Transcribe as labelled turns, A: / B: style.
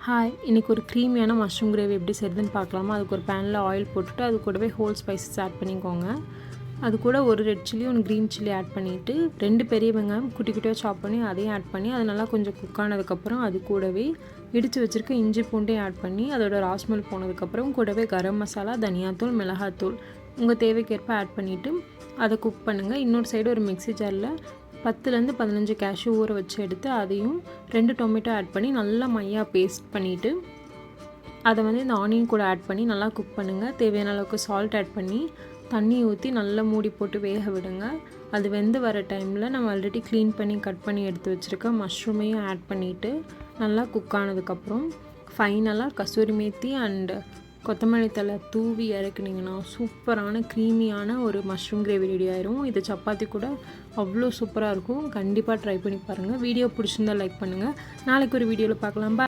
A: Hi, இன்றைக்கி ஒரு க்ரீமியான mushroom gravy எப்படி செய்யுதுன்னு பார்க்கலாமா. அதுக்கு ஒரு பேனில் ஆயில் போட்டுட்டு அது கூடவே ஹோல் ஸ்பைசஸ் ஆட் பண்ணிக்கோங்க. அது கூட ஒரு ரெட் சில்லி ஒன்று க்ரீன் சில்லி ஆட் பண்ணிவிட்டு 2 பெரிய வெங்காயம் குட்டி குட்டியாக சாப் பண்ணி அதையும் ஆட் பண்ணி அது நல்லா கொஞ்சம் குக் ஆனதுக்கப்புறம் அது கூடவே இடித்து வச்சுருக்க இஞ்சி பூண்டையும் ஆட் பண்ணி அதோட ராஸ்மெல் போனதுக்கப்புறம் கூடவே கரம் மசாலா, தனியாத்தூள், மிளகாத்தூள் உங்கள் தேவைக்கேற்ப ஆட் பண்ணிவிட்டு அதை குக் பண்ணுங்கள். இன்னொரு சைடு ஒரு மிக்ஸி ஜாரில் 10லேருந்து 15 கேஷ்யூ ஊற வச்சு எடுத்து அதையும் 2 டொமேட்டோ ஆட் பண்ணி நல்லா மையாக பேஸ்ட் பண்ணிவிட்டு அதை இந்த ஆனியன் கூட ஆட் பண்ணி நல்லா குக் பண்ணுங்கள். தேவையான அளவுக்கு சால்ட் ஆட் பண்ணி தண்ணி ஊற்றி நல்லா மூடி போட்டு வேக விடுங்க. அது வெந்து வர டைமில் நம்ம ஆல்ரெடி க்ளீன் பண்ணி கட் பண்ணி எடுத்து வச்சுருக்க மஷ்ரூமையும் ஆட் பண்ணிவிட்டு நல்லா குக் ஆனதுக்கப்புறம் ஃபைனலாக கசூரி மேத்தி அண்டு கொத்தமல்லி தழை தூவி இறக்குனிங்கன்னா சூப்பரான க்ரீமியான ஒரு மஷ்ரூம் கிரேவி ரெடி ஆயிரும். இது சப்பாத்தி கூட அவ்வளோ சூப்பராக இருக்கும். கண்டிப்பாக ட்ரை பண்ணி பாருங்கள். வீடியோ பிடிச்சிருந்தால் லைக் பண்ணுங்கள். நாளைக்கு ஒரு வீடியோவில் பார்க்கலாம்.